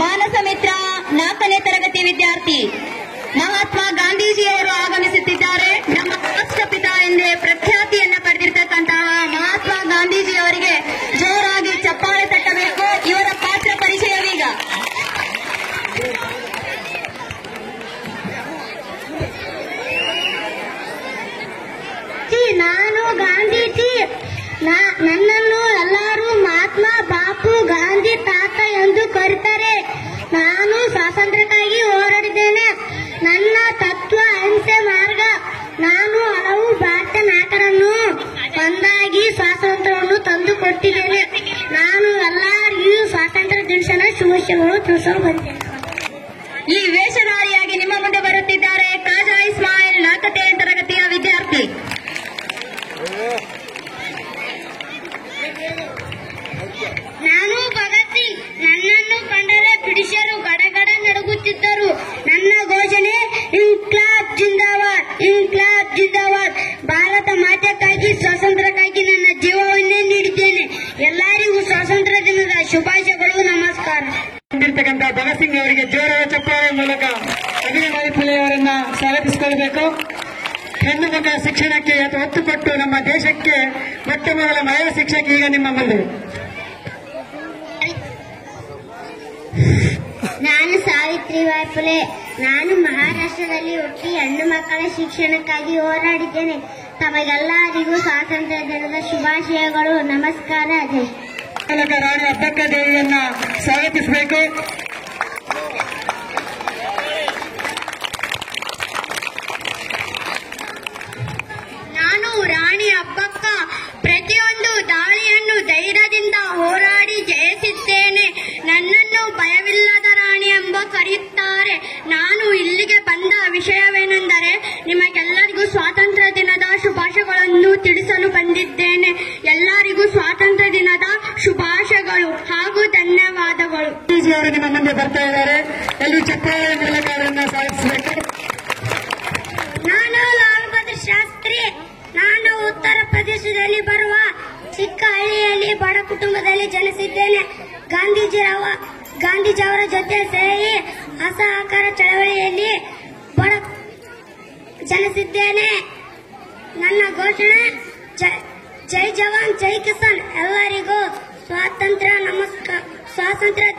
ಮಾನಸ ಮಿತ್ರ 4ನೇ ತರಗತಿ ವಿದ್ಯಾರ್ಥಿ ಮಹಾತ್ಮ ಗಾಂಧೀಜಿಯವರು ಆಗಮಿಸುತ್ತಿದ್ದಾರೆ. ನಮ್ಮ ರಾಷ್ಟ್ರಪಿತ ಎಂದೇ ಪ್ರಖ್ಯಾತಿಯನ್ನ ಪಡೆದಿರತಕ್ಕಂತಹ ಮಹಾತ್ಮ ಗಾಂಧೀಜಿಯವರಿಗೆ ಜೋರಾಗಿ ಚಪ್ಪಾಳೆ ತಟ್ಟಬೇಕು. ಇವರ ಪಾತ್ರ ಪರಿಚಯವೀಗ. ನಾನು ಗಾಂಧೀಜಿ, ನನ್ನನ್ನು ಎಲ್ಲರೂ ಮಹಾತ್ಮ ಬಾಪು ಗಾಂಧಿ ತಾತ ಎಂದು ಕರೀತಾರೆ. ನಾನು ಸ್ವಾತಂತ್ರ್ಯಕ್ಕಾಗಿ ಹೋರಾಡಿದ್ದೇನೆ. ನನ್ನ ತತ್ವ ಅಹಿಂಸೆ ಮಾರ್ಗ. ನಾನು ಹಲವು ಭಾರತೀಯ ನಾಯಕರನ್ನು ಒಂದಾಗಿ ಸ್ವಾತಂತ್ರ್ಯವನ್ನು ತಂದುಕೊಟ್ಟಿದ್ದೇನೆ. ನಾನು ಎಲ್ಲರಿಗೂ ಸ್ವಾತಂತ್ರ್ಯ ದಿನದ ಶುಭಾಶಯಗಳು ತಿಳಿಸಲು ಬಂದಿದ್ದೇನೆ. ಈ ವೇಷಧಾರಿಯಾಗಿ ನಿಮ್ಮ ಮುಂದೆ ಬರುತ್ತಿದ್ದಾರೆ ಖಾಜಾ ಇಸ್ಮಾಯಿಲ್ 4ನೇ ತರಗತಿಯ ವಿದ್ಯಾರ್ಥಿ. ನಾನು ಭಗತ್ ಸಿಂಗ್. ನನ್ನನ್ನು ಕಂಡರೆ ಬ್ರಿಟಿಷರು ಗಡಗಡ ನಡುಗುತ್ತಿದ್ದರು. ನನ್ನ ಘೋಷಣೆ ಇನ್ಕ್ಲಾಬ್ ಜಿಂದಾಬಾದ್, ಇನ್ಕ್ಲಾಬ್ ಜಿಂದಾಬಾದ್. ಭಾರತ ಮಾತೆಗಾಗಿ ಸ್ವಾತಂತ್ರ್ಯಕ್ಕಾಗಿ ನನ್ನ ಜೀವವನ್ನೇ ನೀಡಿದ್ದೇನೆ. ಎಲ್ಲರಿಗೂ ಸ್ವಾತಂತ್ರ್ಯ ದಿನದ ಶುಭಾಶಯಗಳು. ನಮಸ್ಕಾರ. ಭಗತ್ ಸಿಂಗ್ ಅವರಿಗೆ ಜೋರಾದ ಚಪ್ಪಾಳೆ ಮೂಲಕ ಅಭಿನಯ ಅವರನ್ನ ಸ್ವಾಗತಿಸಿಕೊಳ್ಳಬೇಕು. ಹೆಣ್ಣು ಮಕ್ಕಳ ಶಿಕ್ಷಣಕ್ಕೆ ಒತ್ತು ಕೊಟ್ಟು ನಮ್ಮ ದೇಶಕ್ಕೆ ಮೊಟ್ಟ ಮೊದಲ ಮಹಿಳಾ ಶಿಕ್ಷಕಿ ಈಗ ನಿಮ್ಮ ಮುಂದೆ. ನಾನು ಸಾವಿತ್ರಿಬಾಯಿ ಫುಲೆ. ನಾನು ಮಹಾರಾಷ್ಟ್ರದಲ್ಲಿ ಹುಟ್ಟಿ ಹೆಣ್ಣು ಮಕ್ಕಳ ಶಿಕ್ಷಣಕ್ಕಾಗಿ ಹೋರಾಡಿದ್ದೇನೆ. ತಮಗೆಲ್ಲರಿಗೂ ಸ್ವಾತಂತ್ರ್ಯ ದಿನದ ಶುಭಾಶಯಗಳು. ನಮಸ್ಕಾರ. ಜೈ ರಾಣಿ ಅಬ್ಬಕ್ಕ ದೇವಿಯನ್ನ ಸ್ವಾಗತಿಸಬೇಕು. ನಾನು ರಾಣಿ ಅಬ್ಬಕ್ಕ ಪ್ರತಿಯೊಂದು ದಾಳಿಯನ್ನು ಧೈರ್ಯದಿಂದ ಹೋರಾಡಿ ಜಯಿಸಿದ್ದೇನೆ. ನನ್ನನ್ನು ಭಯವಿಲ್ಲದ ರಾಣಿ ಎಂಬ ಕರೆಯುತ್ತಾರೆ. ನಾನು ಇಲ್ಲಿಗೆ ಬಂದ ವಿಷಯವೇನೆಂದರೆ ನಿಮಗೆಲ್ಲರಿಗೂ ಸ್ವಾತಂತ್ರ್ಯ ದಿನದ ಶುಭಾಶಯಗಳನ್ನು ತಿಳಿಸಲು ಬಂದಿದ್ದೇನೆ. ಎಲ್ಲರಿಗೂ ಸ್ವಾತಂತ್ರ್ಯ ದಿನದ ಶುಭಾಶಯಗಳು ಹಾಗೂ ಧನ್ಯವಾದಗಳು. ಅವರು ನಿಮ್ಮ ಮುಂದೆ ಬರ್ತಾ ಇದ್ದಾರೆ. ಎಲ್ಲರೂ ಚಪ್ಪಾಳೆ ಮೂಲಕ ಅವರನ್ನ ಸ್ವಾಗತಿಸಬೇಕು. ನಾನು ಲಾಲ್ ಬಹದ್ದೂರ್ ಶಾಸ್ತ್ರಿ. ನಾನು ಉತ್ತರ ಪ್ರದೇಶದಲ್ಲಿ ಬರುವ ಚಿಕ್ಕ ಹಳ್ಳಿಯಲ್ಲಿ ಬಡ ಕುಟುಂಬದಲ್ಲಿ ಜನಿಸಿದ್ದೇನೆ. ಗಾಂಧೀಜಿಯವರ ಜೊತೆ ಸೇರಿ ಅಸಹಕಾರ ಚಳವಳಿಯಲ್ಲಿ ಜನಿಸಿದ್ದೇನೆ. ನನ್ನ ಘೋಷಣೆ ಜೈ ಜವಾನ್ ಜೈ ಕಿಸಾನ್. ಎಲ್ಲರಿಗೂ ಸ್ವಾತಂತ್ರ್ಯ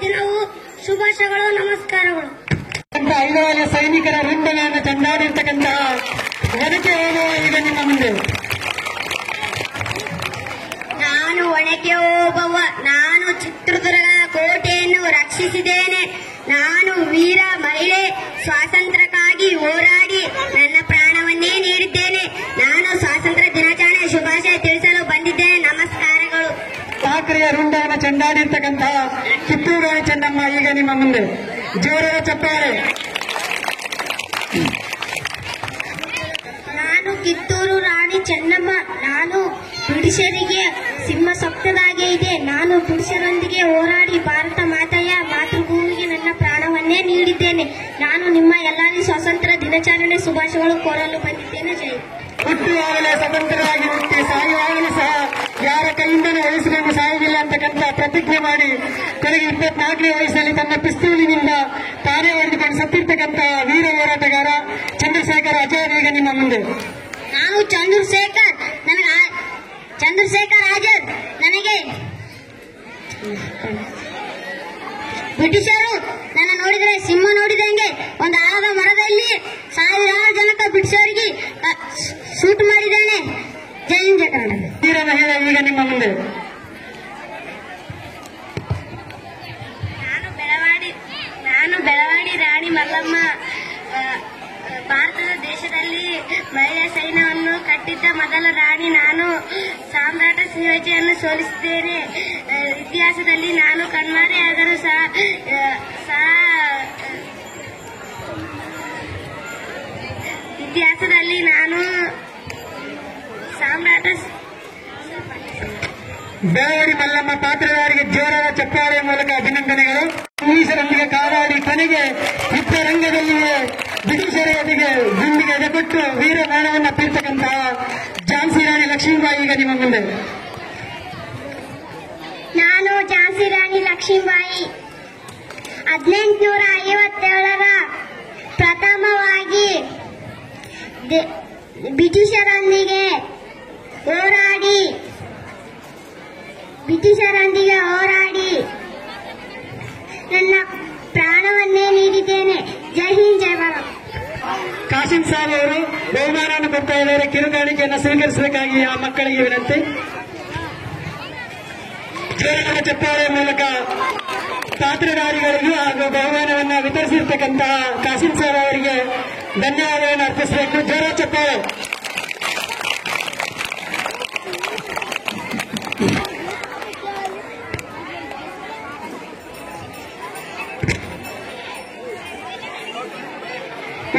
ದಿನವು ಶುಭಾಶಯಗಳು. ನಮಸ್ಕಾರಗಳು. ಐದು ಸೈನಿಕರ ವೃಂದವನ್ನು ಚಂದಾಡಿರ್ತಕ್ಕಂತಹ ಒನಕೆ ಓಬವ್ವ ಈಗ ನಿಮ್ಮ ಮುಂದೆ. ನಾನು ಒನಕೆ ಓಬವ್ವ. ನಾನು ಚಿತ್ರದುರ್ಗ ಕೋಟೆಯನ್ನು ರಕ್ಷಿಸಿದ್ದೇನೆ. ನಾನು ವೀರ ಮಹಿಳೆ. ಸ್ವಾತಂತ್ರ್ಯಕ್ಕಾಗಿ ಹೋರಾಡಿ ನನ್ನ ಪ್ರಾಣವನ್ನೇ ನೀಡಿದ್ದೇನೆ. ನಾನು ಸ್ವಾತಂತ್ರ್ಯ ದಿನಾಚರಣೆ ಶುಭಾಶಯ ತಿಳಿಸಲು ಬಂದಿದ್ದೇನೆ. ನಮಸ್ಕಾರಗಳು. ಠಾಕ್ರೆಯ ವೃಂದವನ್ನು ಚಂದಾಡಿರ್ತಕ್ಕಂತಹ ಕಿತ್ತೂರು ರಾಣಿ ಚೆನ್ನಮ್ಮ ಈಗ ನಿಮ್ಮ ಮುಂದೆ. ಜೋರಾದ ಚಪ್ಪಾಳೆ. ನಾನು ಕಿತ್ತೂರು ರಾಣಿ ಚೆನ್ನಮ್ಮ. ನಾನು ಬ್ರಿಟಿಷರಿಗೆ ಸಿಂಹ ಸಪ್ತದಾಗೆ ಇದೆ. ನಾನು ಬ್ರಿಟಿಷರೊಂದಿಗೆ ಹೋರಾಡಿ ಭಾರತ ಮಾತೆಯ ಮಾತೃಭೂಮಿಗೆ ನನ್ನ ಪ್ರಾಣವನ್ನೇ ನೀಡಿದ್ದೇನೆ. ನಾನು ನಿಮ್ಮ ಎಲ್ಲರಿಗೂ ಸ್ವಾತಂತ್ರ್ಯ ದಿನಾಚರಣೆ ಶುಭಾಶಯಗಳು ಕೋರಲು ಬಂದಿದ್ದೇನೆ. ಜೈ. ಹುಟ್ಟುವಾಗಲೇ ಸ್ವತಂತ್ರವಾಗಿ ಹುಟ್ಟಿ ಸಾಯುವಾಗಲೂ ಸಹ ಯಾರ ಕೈಯಿಂದಲೂ ವಯಸ್ಸಿನಲ್ಲಿ ಸಾಯುವುದಿಲ್ಲ ಅಂತಕ್ಕಂಥ ಪ್ರತಿಜ್ಞೆ ಮಾಡಿ ಕೊನೆಗೆ 24ನೇ ವಯಸ್ಸಿನಲ್ಲಿ ತನ್ನ ಪಿಸ್ತೂಲಿನಿಂದ ತಾನೇ ಹೊಡೆದುಕೊಂಡು ಸತ್ತಿರ್ತಕ್ಕಂತಹ ವೀರ ಹೋರಾಟಗಾರ ಚಂದ್ರಶೇಖರ್ ಆಜಾದ್ ಈಗ ನಿಮ್ಮ ಮುಂದೆ. ನಾನು ಚಂದ್ರಶೇಖರ್ ಆಜಾದ್. ನನಗೆ ಬ್ರಿಟಿಷರು ನನ್ನ ನೋಡಿದರೆ ಸಿಂಹ ನೋಡಿದಂಗೆ. ಒಂದು ಆಲದ ಮರದಲ್ಲಿ ಸಾವಿರಾರು ಜನಕ ಬ್ರಿಟಿಷರಿಗೆ ಶೂಟ್ ಮಾಡಿದ್ದೇನೆ. ಜೈ ಹಿಂದ್ ಕರ್ನಾಟಕ. ವೀರ ಮಹಿಳೆ ಈಗ ನಿಮ್ಮ ಮುಂದೆ. ನಾನು ಬೆಳವಾಡಿ ರಾಣಿ ಮಲ್ಲಮ್ಮ. ಭಾರತದ ದೇಶದಲ್ಲಿ ಮಹಿಳಾ ಸೈನ್ಯವನ್ನು ಕಟ್ಟಿದ್ದ ಮೊದಲ ರಾಣಿ ನಾನು. ಸಾಮ್ರಾಟ ಶಿವಾಜಿಯನ್ನು ಸೋಲಿಸಿದ್ದೇನೆ. ಇತಿಹಾಸದಲ್ಲಿ ನಾನು ಕಣ್ಮರೆಯಾದರೂ ಇತಿಹಾಸದಲ್ಲಿ ನಾನು ಸಾಮ್ರಾಟ ಬೆಳವಾಡಿ ಮಲ್ಲಮ್ಮ ಪಾತ್ರಧಾರಿಗೆ ಜೋರಾದ ಚಪ್ಪಾಳೆಯ ಮೂಲಕ ಅಭಿನಂದನೆಗಳು. ಬ್ರಿಟಿಷರೊಂದಿಗೆ ಕಾದಾಡಿ ಕೊನೆಗೆ ಯುದ್ಧರಂಗದಲ್ಲಿಯೇ ಬ್ರಿಟಿಷರ ಎದುರಿಗೆ ಗುಂಡಿಗೆ ಎದೆಕೊಟ್ಟು ವೀರ ಮರಣವನ್ನು ತೀರ್ತಕ್ಕಂತಹ ಝಾನ್ಸಿ ರಾಣಿ ಲಕ್ಷ್ಮೀಬಾಯಿ ಈಗ ನಿಮ್ಮ ಮುಂದೆ. ನಾನು ಝಾನ್ಸಿ ರಾಣಿ ಲಕ್ಷ್ಮೀಬಾಯಿ. 1857ರ ಪ್ರಥಮವಾಗಿ ಬ್ರಿಟಿಷರೊಂದಿಗೆ ಹೋರಾಡಿ ನನ್ನ ಪ್ರಾಣವನ್ನೇ ನೀಡಿದ್ದೇನೆ. ಜೈ ಹಿಂದ್, ಜೈ ಭಾರತ್. ಕಾಸಿಂ ಸಾಬ್ ಅವರು ಬಹುಮಾನವನ್ನು ಕೊಡ್ತಾ ಇದ್ದಾರೆ. ಕಿರುಗಾಣಿಕೆಯನ್ನು ಸ್ವೀಕರಿಸಬೇಕಾಗಿ ಆ ಮಕ್ಕಳಿಗೆ ವಿನಂತಿ. ಜೋರಾದ ಚಪ್ಪಾಳೆ ಮೂಲಕ ಪಾತ್ರಧಾರಿಗಳಿಗೂ ಹಾಗೂ ಬಹುಮಾನವನ್ನು ವಿತರಿಸಿರ್ತಕ್ಕಂತಹ ಕಾಸಿಂ ಸಾಬ್ ಅವರಿಗೆ ಧನ್ಯವಾದಗಳನ್ನು ಅರ್ಪಿಸಬೇಕು. ಜೋರ ಚಪ್ಪಾಳೆ.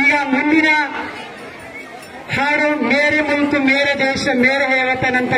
ಈಗ ಮುಂದಿನ ಹಾಡು ಮೇರೆ ಮುಲ್ಕ್ ಮೇರೆ ದೇಶ ಮೇರೆ ಹೇವತನ್ ಅಂತ